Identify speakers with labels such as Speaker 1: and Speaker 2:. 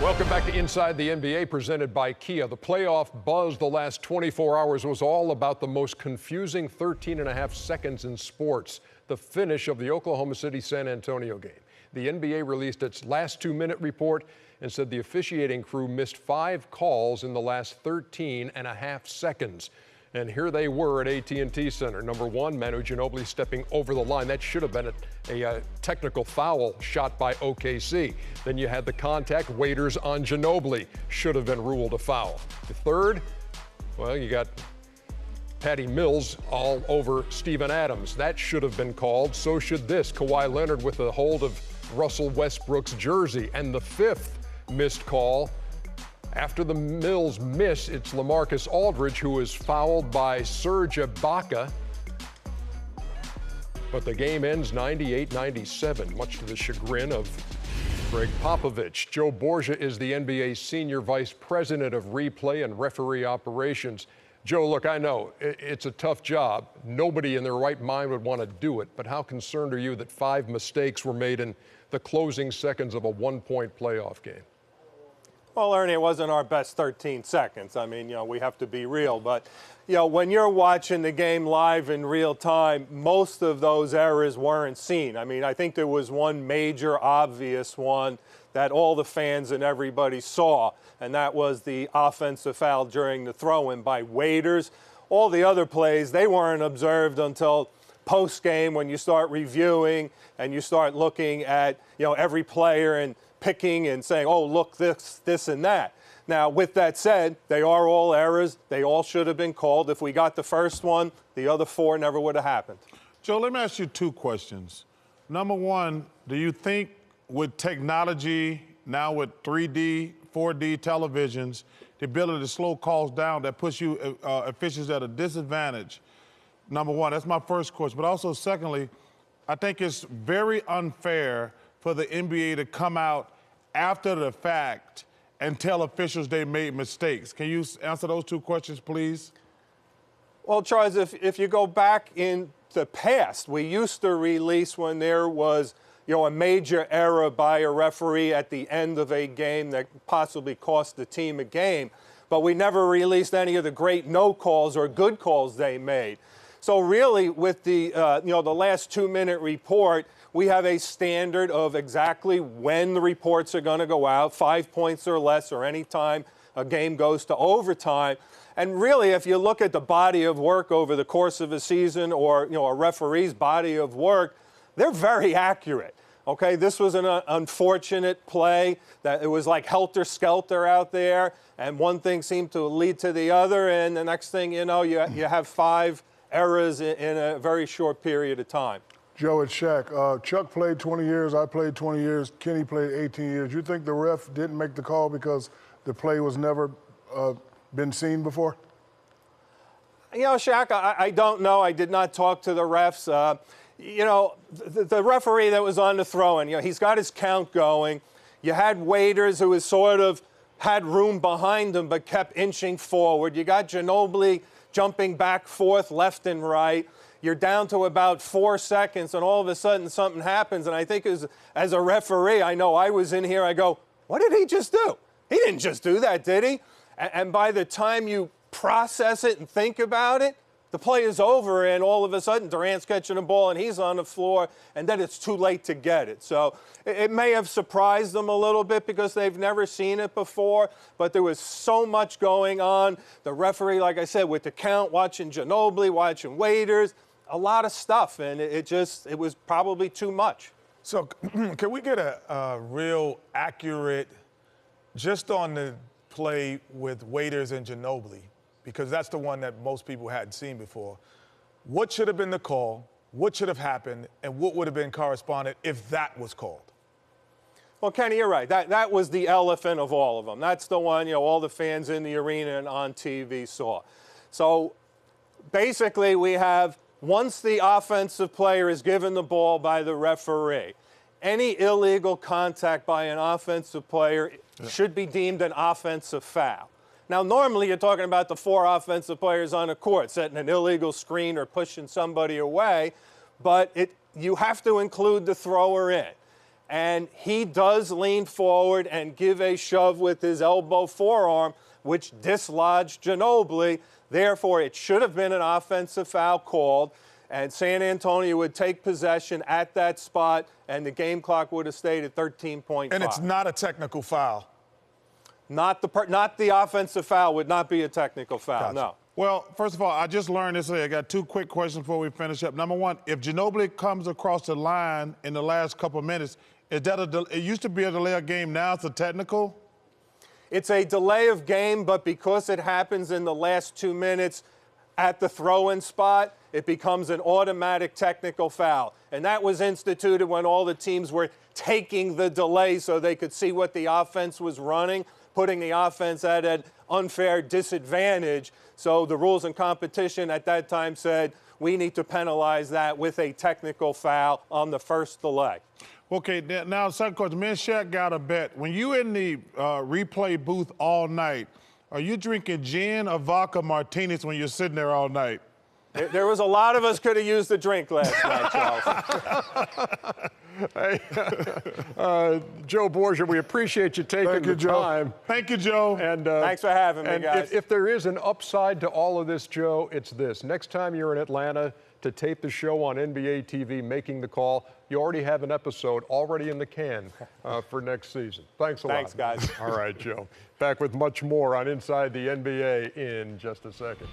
Speaker 1: Welcome back to Inside the NBA, presented by Kia. The playoff buzz the last 24 hours was all about the most confusing 13.5 seconds in sports, the finish of the Oklahoma City-San Antonio game. The NBA released its last 2-minute report and said the officiating crew missed 5 calls in the last 13.5 seconds. And here they were at AT&T Center. Number 1, Manu Ginobili stepping over the line. That should have been a technical foul shot by OKC. Then you had the contact, waiters on Ginobili. Should have been ruled a foul. The third, well, you got Patty Mills all over Steven Adams. That should have been called. So should this. Kawhi Leonard with a hold of Russell Westbrook's jersey. And the 5th missed call, after the Mills miss, it's LaMarcus Aldridge, who is fouled by Serge Ibaka. But the game ends 98-97, much to the chagrin of Greg Popovich. Joe Borgia is the NBA's Senior Vice President of Replay and Referee Operations. Joe, look, I know it's a tough job. Nobody in their right mind would want to do it, but how concerned are you that 5 mistakes were made in the closing seconds of a 1-point playoff game?
Speaker 2: Well, Ernie, it wasn't our best 13 seconds. I mean, we have to be real. But, when you're watching the game live in real time, most of those errors weren't seen. I mean, I think there was one major obvious one that all the fans and everybody saw, and that was the offensive foul during the throw-in by waiters. All the other plays, they weren't observed until post-game, when you start reviewing and you start looking at, every player and picking and saying, oh, look, this, and that. Now, with that said, they are all errors. They all should have been called. If we got the first one, the other 4 never would have happened.
Speaker 3: Joe, let me ask you 2 questions. Number 1, do you think with technology, now with 3D, 4D televisions, the ability to slow calls down, that puts you officials at a disadvantage? Number 1, that's my first question. But also, secondly, I think it's very unfair for the NBA to come out after the fact and tell officials they made mistakes. Can you answer those 2 questions, please?
Speaker 2: Well, Charles, if you go back in the past, we used to release when there was, a major error by a referee at the end of a game that possibly cost the team a game, but we never released any of the great no calls or good calls they made. So really, with the the last 2-minute report, we have a standard of exactly when the reports are going to go out, 5 points or less, or any time a game goes to overtime. And really, if you look at the body of work over the course of a season, or a referee's body of work, they're very accurate. Okay, this was an unfortunate play that it was like helter-skelter out there, and one thing seemed to lead to the other, and the next thing you know, you have 5 errors in a very short period of time.
Speaker 4: Joe, it's Shaq. Chuck played 20 years, I played 20 years, Kenny played 18 years. You think the ref didn't make the call because the play was never been seen before?
Speaker 2: Shaq, I don't know. I did not talk to the refs. The referee that was on the throw-in, he's got his count going. You had waiters who was sort of had room behind him but kept inching forward. You got Ginobili jumping back, forth, left and right. You're down to about 4 seconds, and all of a sudden something happens. And I think as a referee, I know I was in here, I go, what did he just do? He didn't just do that, did he? And by the time you process it and think about it, the play is over, and all of a sudden Durant's catching the ball and he's on the floor, and then it's too late to get it. So it may have surprised them a little bit because they've never seen it before, but there was so much going on. The referee, like I said, with the count, watching Ginobili, watching waiters, a lot of stuff, and it was probably too much.
Speaker 3: So can we get a real accurate, just on the play with waiters and Ginobili, because that's the one that most people hadn't seen before. What should have been the call? What should have happened? And what would have been correspondent if that was called?
Speaker 2: Well, Kenny, you're right. That was the elephant of all of them. That's the one, all the fans in the arena and on TV saw. So basically we have, once the offensive player is given the ball by the referee, any illegal contact by an offensive player should be deemed an offensive foul. Now, normally you're talking about the 4 offensive players on the court setting an illegal screen or pushing somebody away, but you have to include the thrower in. and he does lean forward and give a shove with his elbow forearm, which dislodged Ginobili. Therefore, it should have been an offensive foul called, and San Antonio would take possession at that spot, and the game clock would have stayed at 13.5.
Speaker 3: And it's not a technical foul.
Speaker 2: Not the offensive foul would not be a technical foul,
Speaker 3: Gotcha.
Speaker 2: no.
Speaker 3: Well, first of all, I just learned this today. I got two quick questions before we finish up. Number one, if Ginobili comes across the line in the last couple of minutes, is that it used to be a delay of game, now it's a technical?
Speaker 2: It's a delay of game, but because it happens in the last 2 minutes at the throw-in spot, it becomes an automatic technical foul. And that was instituted when all the teams were taking the delay so they could see what the offense was running, putting the offense at an unfair disadvantage. So the rules and competition at that time said, we need to penalize that with a technical foul on the first delay.
Speaker 3: Okay, now second question. Me and Shaq got a bet. When you in the replay booth all night, are you drinking gin or vodka martinis when you're sitting there all night?
Speaker 2: There was a lot of us could have used a drink last night, Charles.
Speaker 1: Hey, Joe Borgia, we appreciate you taking the time.
Speaker 3: Thank you, Joe.
Speaker 1: And
Speaker 2: thanks for having me, guys.
Speaker 1: If there is an upside to all of this, Joe, it's this. Next time you're in Atlanta to tape the show on NBA TV, Making the Call, you already have an episode already in the can for next season. Thanks a lot.
Speaker 2: Thanks, guys.
Speaker 1: All right, Joe. Back with much more on Inside the NBA in just a second.